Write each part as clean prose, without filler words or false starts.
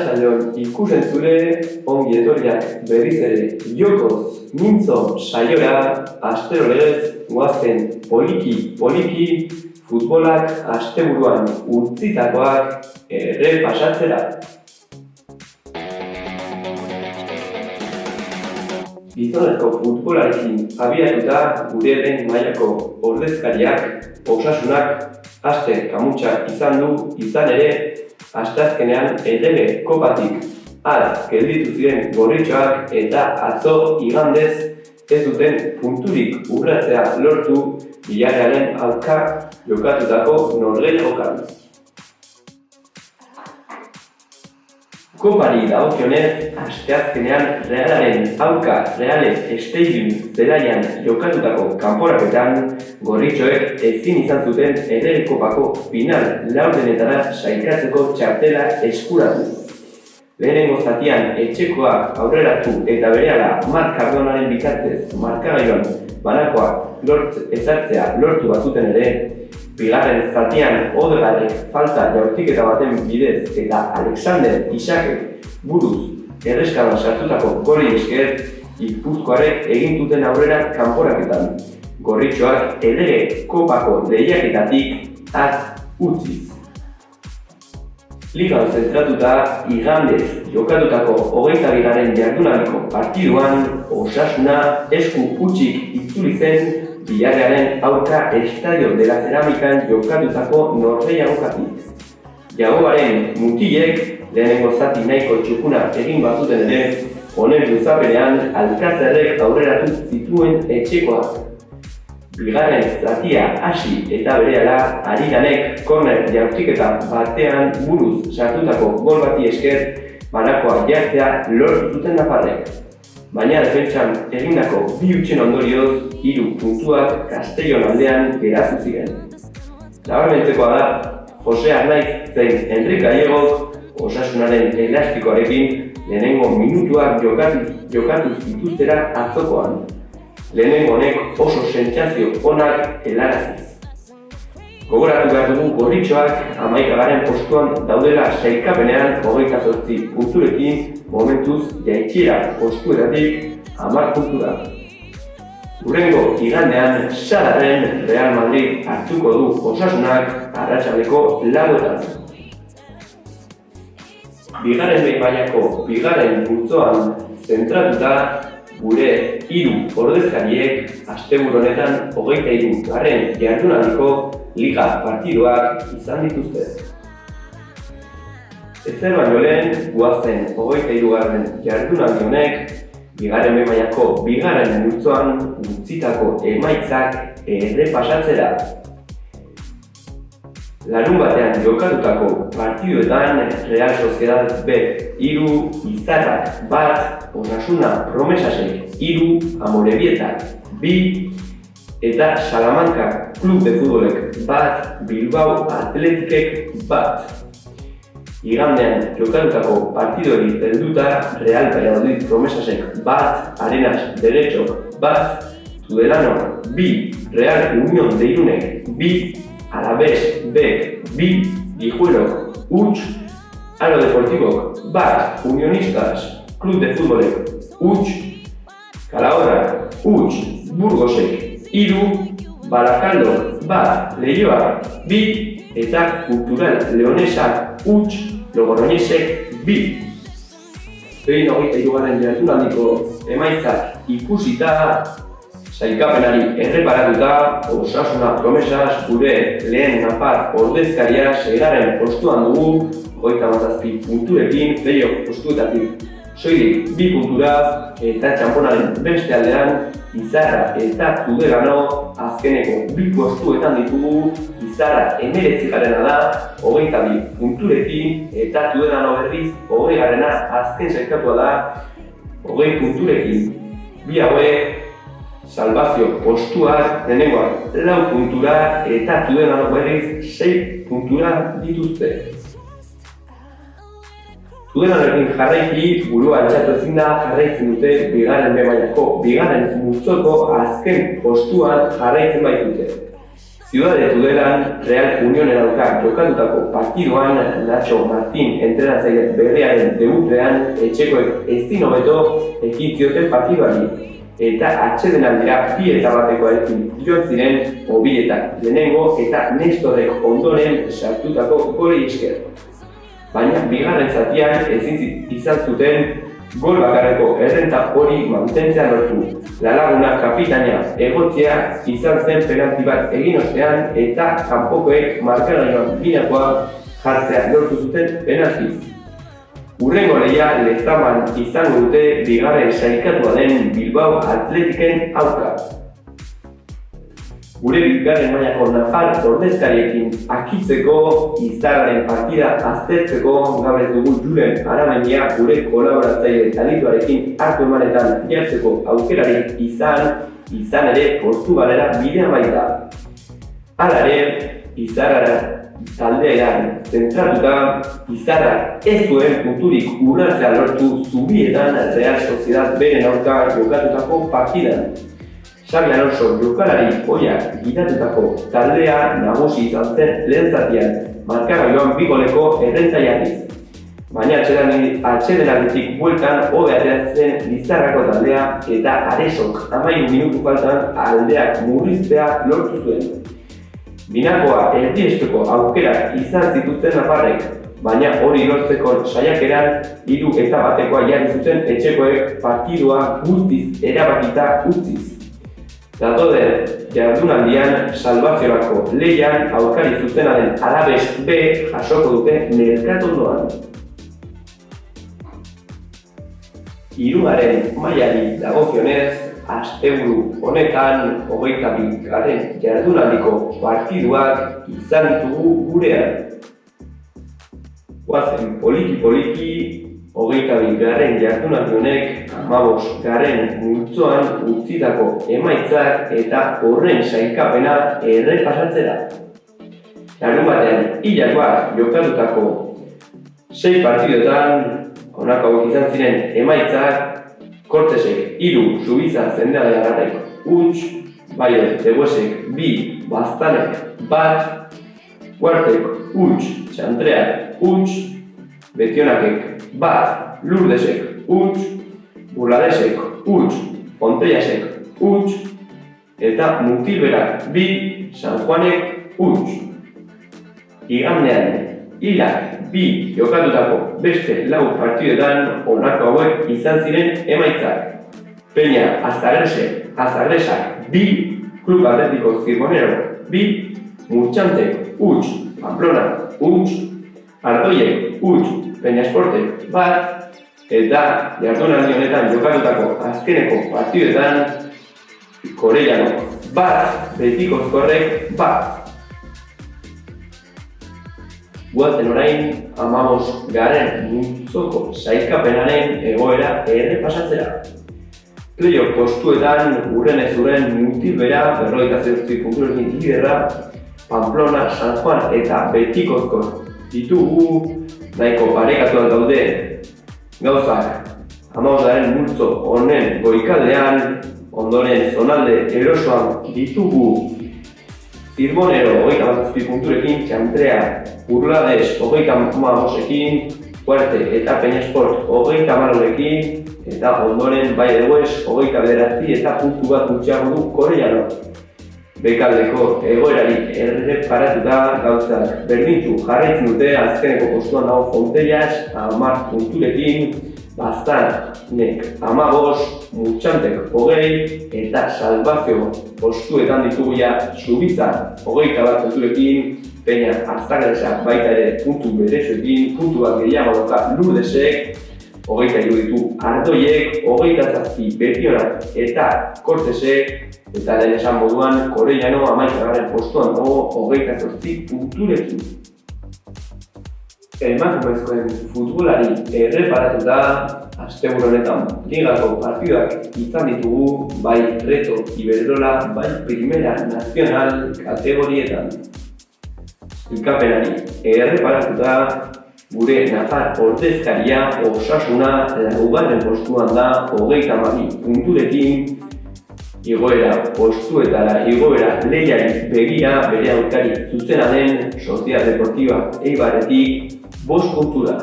Arratsaldeon ikusentzule ongi etorriak berriz ere jokoz mintzo saiora astero legez goazen poliki futbolak asteburuan utzitakoak errepasatzera. Gizonezko futbolarekin abiatuta gure lehen mailako ordezkariak Osasunak aste kamutsa izan du, izan ere asteazkenean errege kopatik gelditu ziren gorritxoak eta atzo igandez ez duten punturik urratzea lortu Villarrealen aurka jokatutako norgehiagokan. Kopari dagokionez, asteazkenean Realaren aurka Reale Stadium zelaian jokatutako kanporaketan gorritxoek ezin izan zuten errege kopako final laurdenetara sailkatzeko txartela eskuratu. Lehenengo zatian etxekoak aurreratu eta berehala Marc Cardonaren bitartez markagailuan banakoak ezartzea lortu bazuten ere, bigarren zatian Odegaardek falta jaurtiketa baten bidez eta Alexander Isakek buruz erreskadan sartutako goli esker Gipuzkoarrek egin duten aurrera kanporaketan. Gorritxoak errege kopako lehiaketatik utziz. Ligan zentratuta igandez jokatutako 22. jardunaldiko partiduan Osasuna esku hutsik itzuli zen Villarrealen aurka Estadio de la Ceramican jokatutako norgehiagokatik. Jagobaren mutilek lehenengo zati nahiko txukuna egin bazuten ere, honen luzapenean Alcázarrek aurreratu zituen etxekoak. Bigarren zatia hasi eta berehala Ariganek korner jaurtiketa batean buruz sartutako gol bati esker banakoa jartzea lortu zuten nafarrek. Baina defentsan egindako bi hutsen ondorioz 3 puntuak Castellon aldean geratu ziren. Nabarmentzekoa da, Jose Arnaiz zein Enrique Gallegok Osasunaren elastikoarekin lehenengo minutuak jokatu zituztera atzokoan. Lehenengo honek oso sentsazio onak helaraziz. Gogoratu behar dugu gorritxoak 11. postuan daudela sailkapenean 28 punturekin momentuz jaitsiera postuetatik 10 puntura. Hurrengo igandean Sadarren Real Madrid hartuko du Osasunak arratsaldeko 4etan. Bigarren mailako bigarren multzoan zentratuta gure 3 ordezkariek asteburu honetan 23. jardunaldiko liga partiduak izan dituzte. Ezer baino lehen goazen 23. jardunaldi honek bigarren mailako bigarren multzoan utzitako emaitzak errepasatzera. Larun batean jokatutako partiduetan Real Sociedad B 3, Izarrak 1, Osasuna Promesasek 3, Amorebietak 2 eta Salamanca Club de Futbolek 1, Bilbao Athleticek 1. Igandean jokatutako partiduari helduta Real Valladolid Promesasek 1, Arenas Derechok 1, Tudelano 2, Real Unión de Irunek 2, Alavés Bek 2, Guijuelo huts, Aro Deportivok 1, Unionistas Club de Futbolek huts, Calahorra huts, Burgosek 3, Barakaldo 1, Leioa 2 eta Cultural Leonesak huts, Logroñesek 2. 23. jardunaldiko emaitzak ikusita, sailkapenari erreparatuta, Osasuna Promesas gure lehen napar ordezkaria 6. postuan dugu, 37 punturekin, playoff postuetatik soilik 2 puntura eta txanponaren beste aldean Izarra eta Tudelano azkeneko 2 postuetan ditugu. Izarra 19. da, 22 punturekin eta Tudelano berriz 20. azken sailkatua da 20 punturekin. Bi hauek salvazio postuak lehenengoak 4 puntura eta Tudelano berriz 6 puntura dituzte. Tudelanorekin jarraiki burua altxatu ezin da jarraitzen dute bigarren mailako bigarren multzoko azken postuan jarraitzen baitute. Ciudad de Tudelan Real Unionen aurka jokatutako partiduan Nacho Martín entrenatzaile berriaren debutean etxekoek ezin hobeto ekin zioten partiduari. Eta atsedenaldira 2-1ekin joan ziren Obiletak lehenengo eta Nestorrek ondoren sartutako golei esker. Baina bigarren zatian ezin izan zuten gol bakarreko errenta hori mantentzea lortu. Lalaguna kapitaina egotzea izan zen penalti bat egin ostean eta kanpokoek markagailuan binakoa jartzea lortu zuten penaltiz. Hurrengo lehia Lezaman izango dute bigarren sailkatua den Bilbao Atletiken aurka. Gure bigarren mailako nafar ordezkariekin akitzeko Izarraren partida aztertzeko gaur ez dugu Julen Aramendia gure kolaboratzaile talituarekin hartu emanetan jartzeko aukerarik izan ere Portugalera bidea baita. Hala ere, Izarrara taldean zentratuta Izarra ez duen punturik urratzea lortu Zubietan Real Sociedad beren aurka jokatutako partidan. Xabi Alonso jokalari ohiak gidatutako taldea nagusi izan zen lehen zatian, markagailuan 2 goleko errenta jarriz. Baina atsedenalditik bueltan hobe ateratzen Lizarrako taldea eta Aresok 13 minutu faltan aldeak murriztea lortu zuen. Binakoa erdiesteko aukerak izan zituzten nafarrek, baina hori lortzeko saiakeran 3-1 jarri zuten etxekoek partidua guztiz erabakita utziz. Datoden jardunaldian salvaziorako lehian aurkari zuzenaren Alaves B jasoko dute Merkatondoan. Hirugarren mailari dagokionez, asteburu honetan 22. jardunaldiko partiduak izan ditugu gurean. Goazen poliki-poliki 22. jardunaldi honek 15. multzoan utzitako emaitzak eta horren sailkapena errepasatzera. Larunbatean hilakoak jokatutako 6 partidotan honako hauek izan ziren emaitzak: Kortesek 3, Subiza Zendeagarrek 1, Bayer Teguesek 2, Baztanek 1, Huartek 1, Txantreak 1, Betionakek 1, Lurdesek 1, Burladesek 1, Fontellasek 1 eta Mutilberak 2, San Juanek 1. Igandean hilak 2 jokatutako beste 4 partidetan honako hauek izan ziren emaitzak: Peña Azagresak 2, Club Atlético Zirbonero 2, Murtxantek 1, Pamplona 1, Ardoiek 1, Peñasportek 1, eta jardunaldi honetan jokatutako azkeneko partidetan Korellano 1, Betikozkorrek 1. Guazen orain 15. multzoko sailkapenaren egoera errepasatzera. Playoff postuetan urrenez urren Mutilbera 58 punturekin liderra, Pamplona, San Juan eta Betikozkor ditugu nahiko parekatuak daude. Gauzak 15. multzo honen goikaldean, ondoren zonalde erosoan ditugu Zirbonero 27 punturekin, Txantrea, Burlades 35ekin, Huarte eta Peñasport 34ekin, eta ondoren Baidegues 29 eta puntu bat gutxiago du Korellano. Bekaldeko egoerari erreparatuta gauzak berdintsu jarraitzen dute. Azkeneko postuan dago Fontellas 10 punturekin, Baztanek 15, Murtxantek 20 eta Salvazio postuetan ditugu ja Subiza 21 punturekin, Peña Azagresak baita ere puntu berezuekin, puntu bat gehiago dauka Lurdesek, 23 ditu Ardoiek, 27 Betionak eta Kortesek, eta lehen esan moduan Korellano 11. postuan dago 28 punturekin. Emakumezkoen futbolari erreparatuta, asteburu honetan ligako partiduak izan ditugu, bai Reto Iberdrola, bai Primera Nacional kategorietan. Sailkapenari erreparatuta, gure nafar ordezkaria Osasuna 4. postuan da 32 punturekin, igoera postuetara igoera lehiari begira bere aurkari zuzena den Sociedad Deportiva Eibarretik 5 puntura.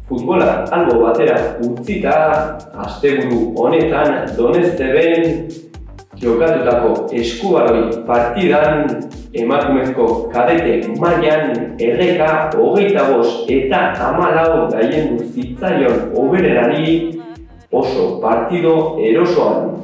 Futbola albo batera utzita, asteburu honetan Donesteben jokatutako eskubaloi partidan emakumezko kadete mailan erreka 25 eta 14 gailendu zitzaion hobererari oso partido erosoan.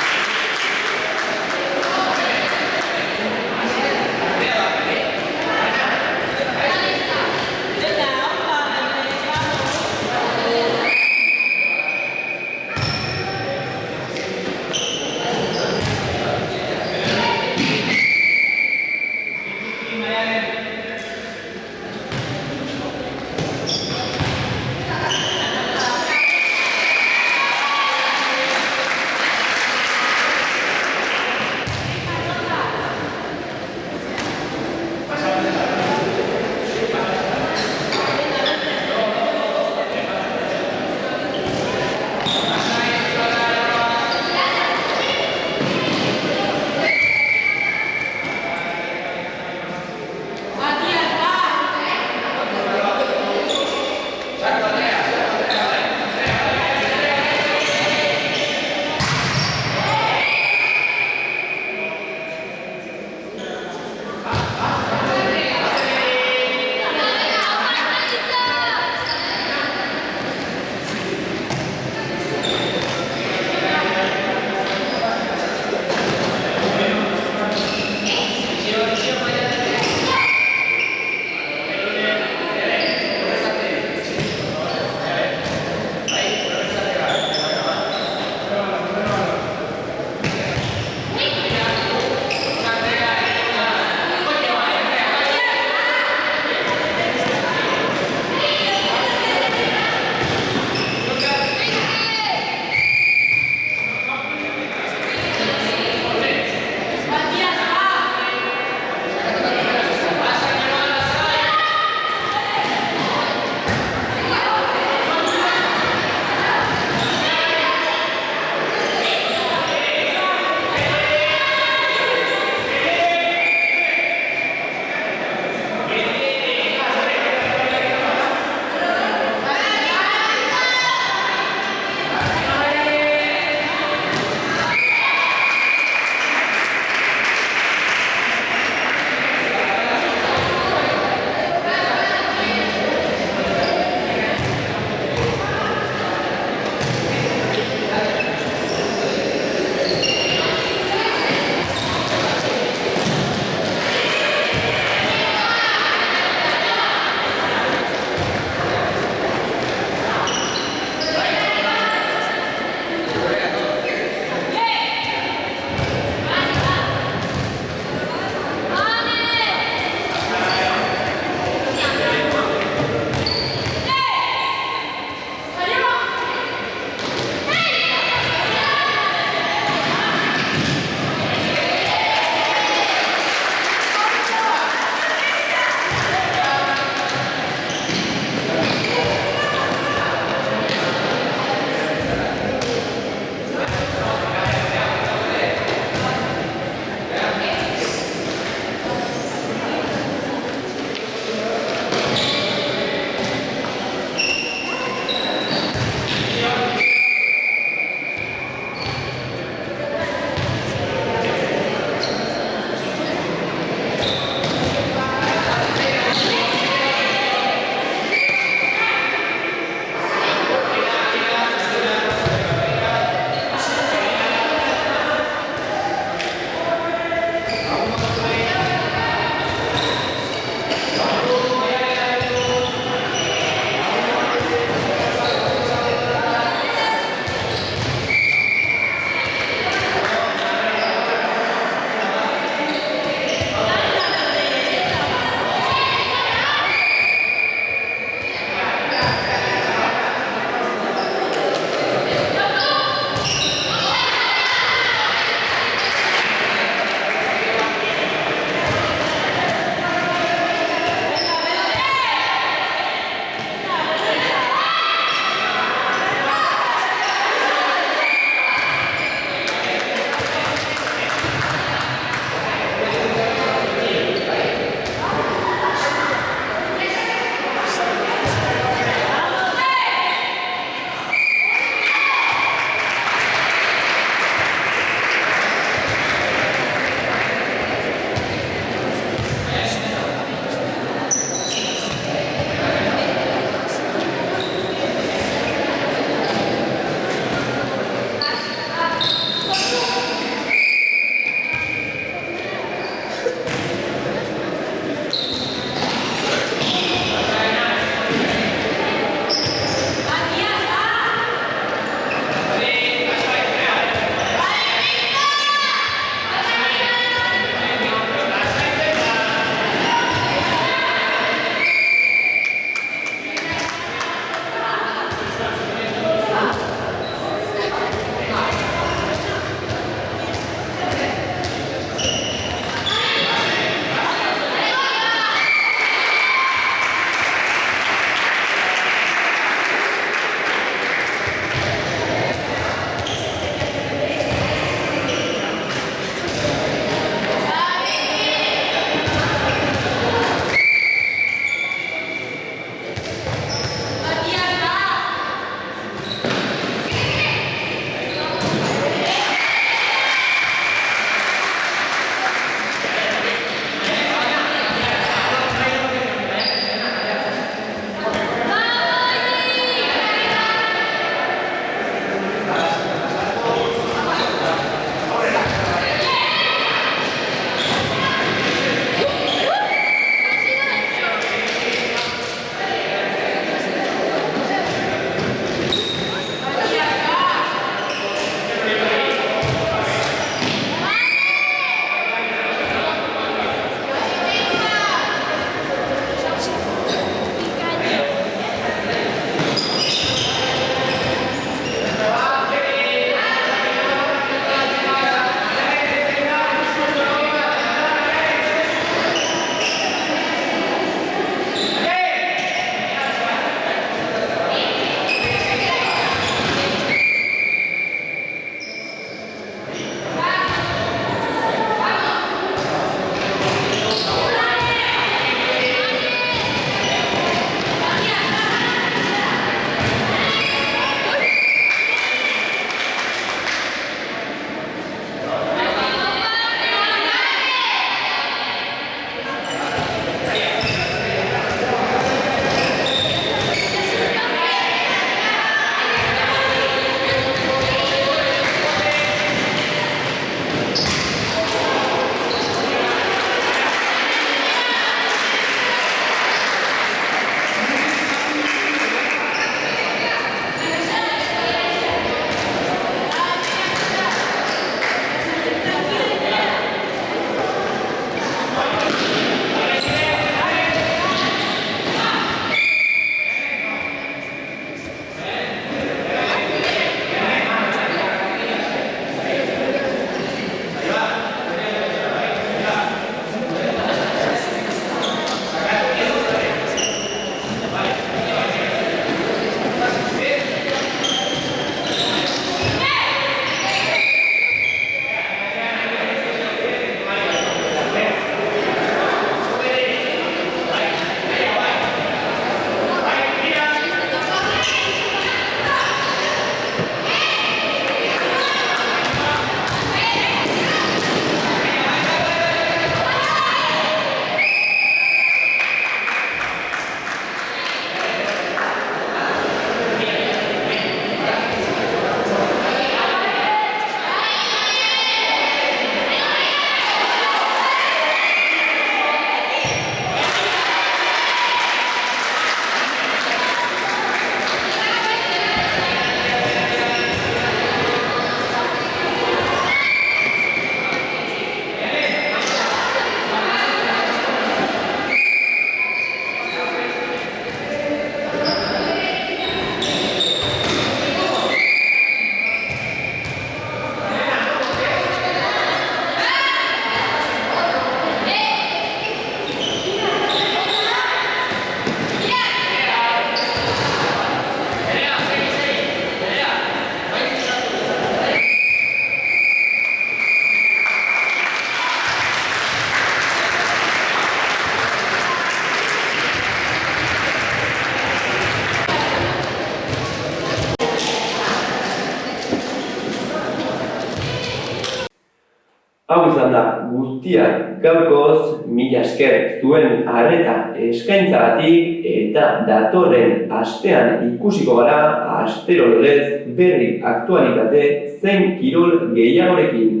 Hau izan da guztiak gaurkoz, mila esker zuen arreta eskaintzagatik eta datorren astean ikusiko gara astero legez berri aktualitate zein kirol gehiagorekin.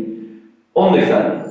Ondo izan!